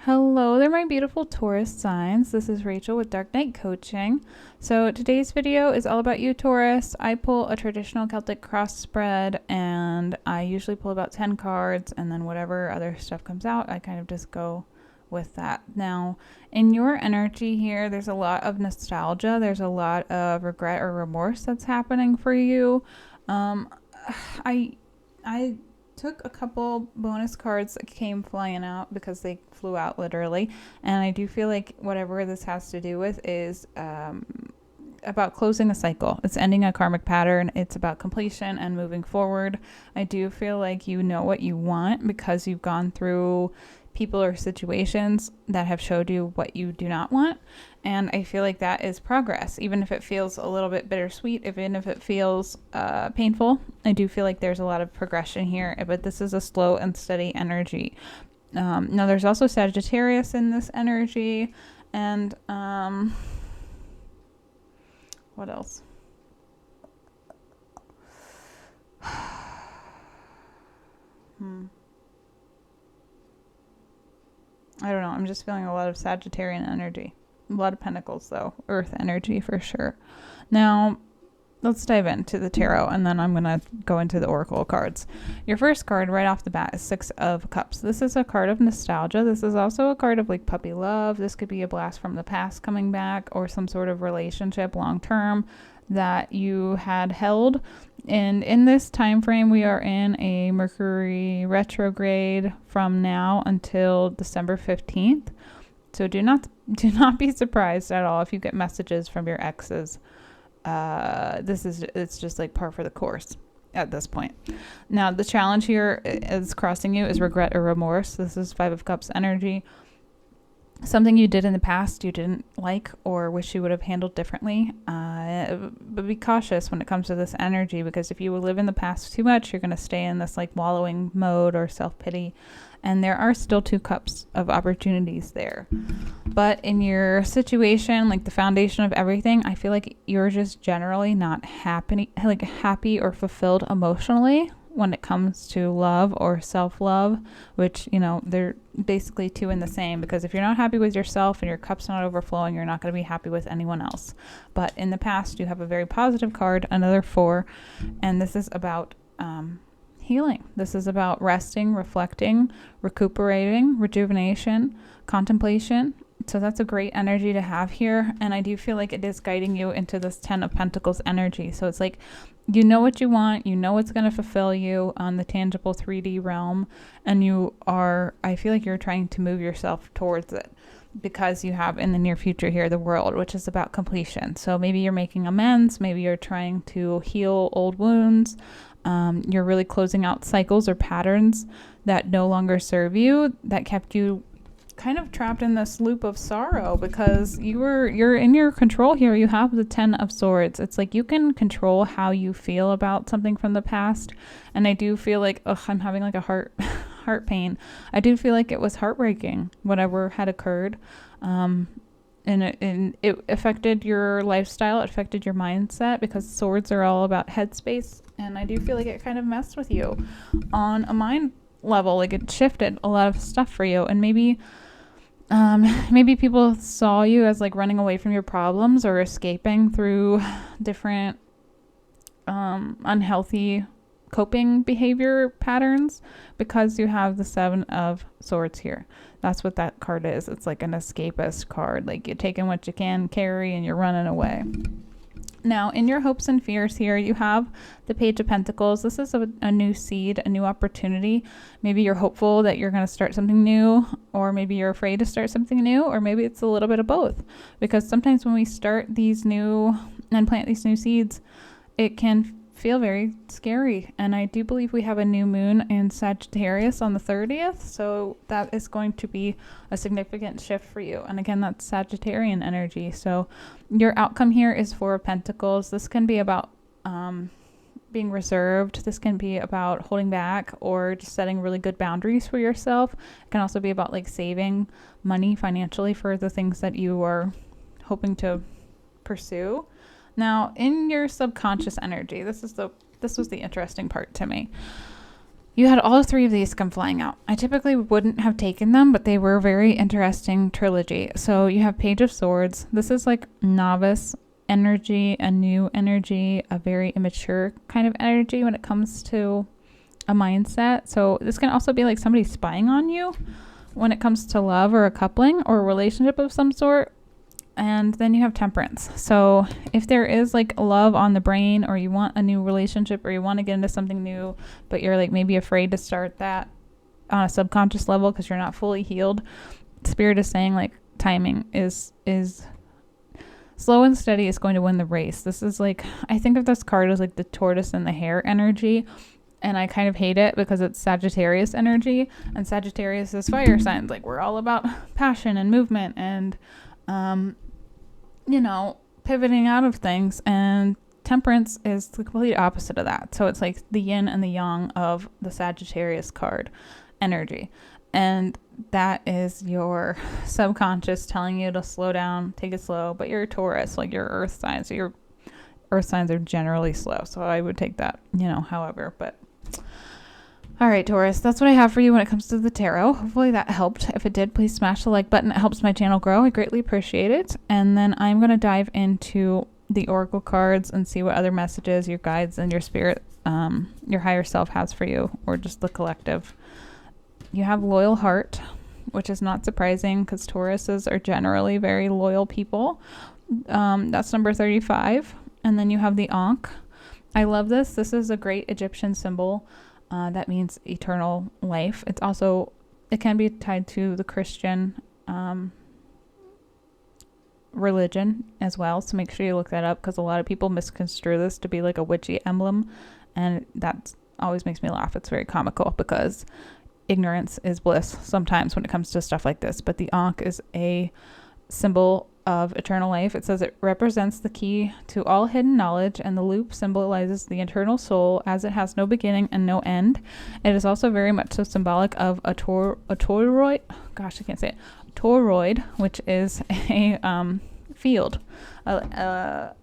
Hello there, my beautiful Taurus signs. This is Rachel with Dark Knight Coaching. So today's video is all about you, Taurus. I pull a traditional Celtic cross spread, and I usually pull about 10 cards, and then whatever other stuff comes out, I kind of just go with that. Now, in your energy here, there's a lot of nostalgia. There's a lot of regret or remorse that's happening for you. I took a couple bonus cards that came flying out because they flew out literally, and I do feel like whatever this has to do with is about closing a cycle. It's ending a karmic pattern. It's about completion and moving forward. I do feel like you know what you want because you've gone through people or situations that have showed you what you do not want, and I feel like that is progress, even if it feels a little bit bittersweet, even if it feels painful. I do feel like there's a lot of progression here, but this is a slow and steady energy. Now there's also Sagittarius in this energy, and what else? I don't know. I'm just feeling a lot of Sagittarian energy. A lot of pentacles, though. Earth energy for sure. Now, let's dive into the tarot, and then I'm going to go into the oracle cards. Your first card right off the bat is Six of Cups. This is a card of nostalgia. This is also a card of like puppy love. This could be a blast from the past coming back, or some sort of relationship long term that you had held. And in this time frame, we are in a Mercury retrograde from now until December 15th. So do not be surprised at all if you get messages from your exes. It's just like par for the course at this point. Now the challenge here is crossing you is regret or remorse. This is Five of Cups energy. Something you did in the past you didn't like or wish you would have handled differently. But be cautious when it comes to this energy, because if you live in the past too much, you're going to stay in this like wallowing mode or self-pity. And there are still two cups of opportunities there. But in your situation, like the foundation of everything, I feel like you're just generally not happy or fulfilled emotionally when it comes to love or self-love, which, you know, they're basically two in the same, because if you're not happy with yourself and your cup's not overflowing, you're not going to be happy with anyone else. But in the past, you have a very positive card, another 4, and this is about healing. This is about resting, reflecting, recuperating, rejuvenation, contemplation. So that's a great energy to have here. And I do feel like it is guiding you into this 10 of Pentacles energy. So it's like, you know what you want, you know what's going to fulfill you on the tangible 3D realm. And I feel like you're trying to move yourself towards it, because you have in the near future here the World, which is about completion. So maybe you're making amends, maybe you're trying to heal old wounds. You're really closing out cycles or patterns that no longer serve you, that kept you kind of trapped in this loop of sorrow, because you're in your control here. You have the 10 of Swords. It's like you can control how you feel about something from the past. And I do feel like, I'm having like a heart pain. I do feel like it was heartbreaking, whatever had occurred. And it affected your lifestyle, it affected your mindset, because swords are all about headspace. And I do feel like it kind of messed with you on a mind level. Like it shifted a lot of stuff for you. And maybe people saw you as like running away from your problems or escaping through different unhealthy coping behavior patterns, because you have the 7 of Swords here. That's what that card is. It's like an escapist card. Like you're taking what you can carry and you're running away. Now, in your hopes and fears here, you have the Page of Pentacles. This is a new seed, a new opportunity. Maybe you're hopeful that you're going to start something new, or maybe you're afraid to start something new, or maybe it's a little bit of both. Because sometimes when we start these new and plant these new seeds, it can feel very scary. And I do believe we have a new moon in Sagittarius on the 30th, so that is going to be a significant shift for you. And again, that's Sagittarian energy. So your outcome here is 4 of Pentacles. This can be about being reserved. This can be about holding back or just setting really good boundaries for yourself. It can also be about like saving money financially for the things that you are hoping to pursue. Now, in your subconscious energy, this was the interesting part to me. You had all three of these come flying out. I typically wouldn't have taken them, but they were a very interesting trilogy. So you have Page of Swords. This is like novice energy, a new energy, a very immature kind of energy when it comes to a mindset. So this can also be like somebody spying on you when it comes to love or a coupling or a relationship of some sort. And then you have Temperance. So if there is like love on the brain, or you want a new relationship, or you want to get into something new, but you're like maybe afraid to start that on a subconscious level because you're not fully healed, Spirit is saying like timing is slow and steady is going to win the race. This is like, I think of this card as like the tortoise and the hare energy. And I kind of hate it because it's Sagittarius energy, and Sagittarius is fire signs. Like, we're all about passion and movement and pivoting out of things, and Temperance is the complete opposite of that. So it's like the yin and the yang of the Sagittarius card energy, and that is your subconscious telling you to slow down, take it slow. But you're a Taurus, like your earth signs, so your earth signs are generally slow, so I would take that however. But all right, Taurus, that's what I have for you when it comes to the tarot. Hopefully that helped. If it did, please smash the like button. It helps my channel grow. I greatly appreciate it. And then I'm going to dive into the oracle cards and see what other messages your guides and your spirit, your higher self has for you, or just the collective. You have Loyal Heart, which is not surprising because Tauruses are generally very loyal people. That's number 35. And then you have the Ankh. I love this. This is a great Egyptian symbol. That means eternal life. It can be tied to the Christian religion as well. So make sure you look that up, because a lot of people misconstrue this to be like a witchy emblem. And that always makes me laugh. It's very comical because ignorance is bliss sometimes when it comes to stuff like this. But the Ankh is a symbol of eternal life. It says it represents the key to all hidden knowledge, and the loop symbolizes the eternal soul as it has no beginning and no end. It is also very much so symbolic of a toroid. Gosh, I can't say it. Toroid, which is a field, an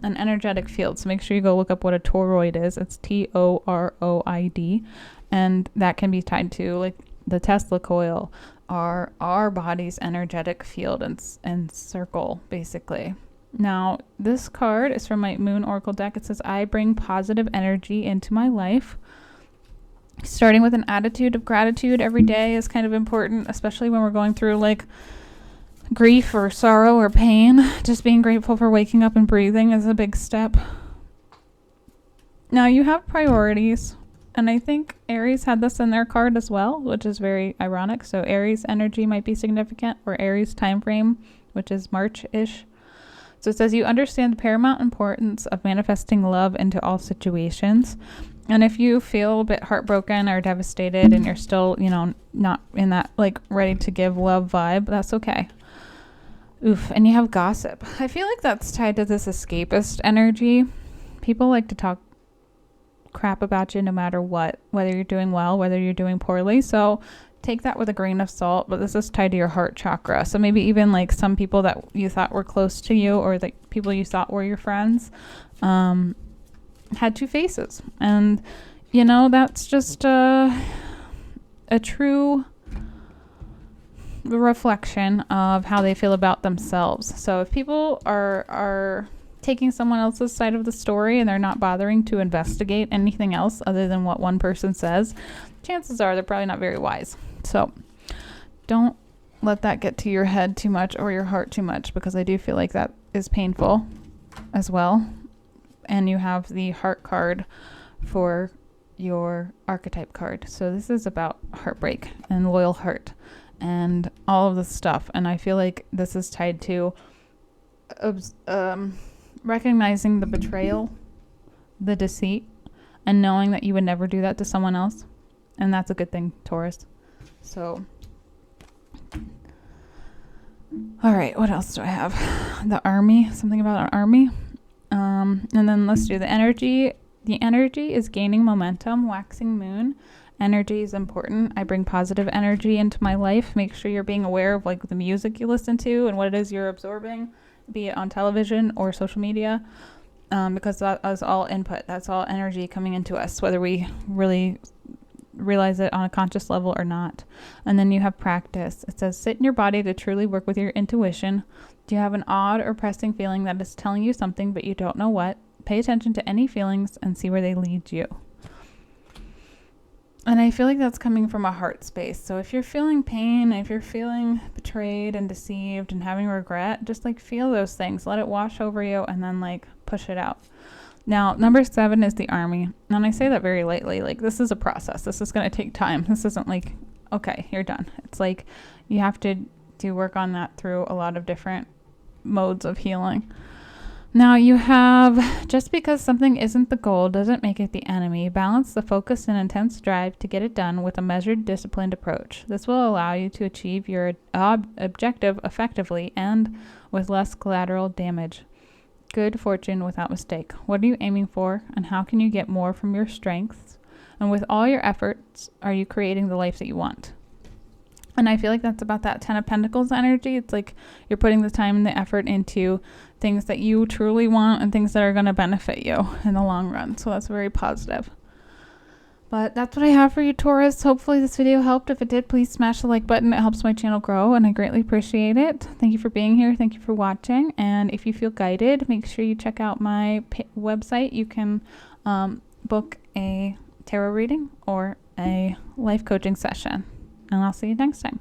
energetic field. So make sure you go look up what a toroid is. It's Toroid, and that can be tied to like the Tesla coil, are our body's energetic field and circle, basically. Now, this card is from my Moon Oracle deck. It says, I bring positive energy into my life. Starting with an attitude of gratitude every day is kind of important, especially when we're going through like grief or sorrow or pain. Just being grateful for waking up and breathing is a big step. Now, you have priorities. And I think Aries had this in their card as well, which is very ironic. So Aries energy might be significant, or Aries time frame, which is March-ish. So it says you understand the paramount importance of manifesting love into all situations. And if you feel a bit heartbroken or devastated and you're still, not in that like ready to give love vibe, that's okay. Oof. And you have Gossip. I feel like that's tied to this escapist energy. People like to talk crap about you no matter what, whether you're doing well, whether you're doing poorly. So take that with a grain of salt, but this is tied to your heart chakra. So maybe even like some people that you thought were close to you, or the people you thought were your friends, had two faces. And that's just a true reflection of how they feel about themselves. So if people are taking someone else's side of the story and they're not bothering to investigate anything else other than what one person says, chances are they're probably not very wise. So don't let that get to your head too much or your heart too much, because I do feel like that is painful as well. And you have the heart card for your archetype card. So this is about heartbreak and loyal heart and all of this stuff. And I feel like this is tied to recognizing the betrayal, the deceit, and knowing that you would never do that to someone else. And that's a good thing, Taurus. So, all right, what else do I have? The army, something about an army. And then let's do the energy. The energy is gaining momentum, waxing moon. Energy is important. I bring positive energy into my life. Make sure you're being aware of like the music you listen to and what it is you're absorbing, be it on television or social media, because that is all input. That's all energy coming into us, whether we really realize it on a conscious level or not. And then you have practice. It says, sit in your body to truly work with your intuition. Do you have an odd or pressing feeling that is telling you something, but you don't know what? Pay attention to any feelings and see where they lead you. And I feel like that's coming from a heart space. So if you're feeling pain, if you're feeling betrayed and deceived and having regret, just like feel those things. Let it wash over you and then like push it out. Now, number 7 is the army. And I say that very lightly. Like, this is a process. This is going to take time. This isn't like, okay, you're done. It's like you have to do work on that through a lot of different modes of healing. Now you have, just because something isn't the goal doesn't make it the enemy. Balance the focus and intense drive to get it done with a measured, disciplined approach. This will allow you to achieve your objective effectively and with less collateral damage. Good fortune without mistake. What are you aiming for, and how can you get more from your strengths? And with all your efforts, are you creating the life that you want? And I feel like that's about that 10 of Pentacles energy. It's like you're putting the time and the effort into things that you truly want and things that are going to benefit you in the long run. So that's very positive. But that's what I have for you, Taurus. Hopefully this video helped. If it did, please smash the like button. It helps my channel grow, and I greatly appreciate it. Thank you for being here. Thank you for watching. And if you feel guided, make sure you check out my website. You can book a tarot reading or a life coaching session. And I'll see you next time.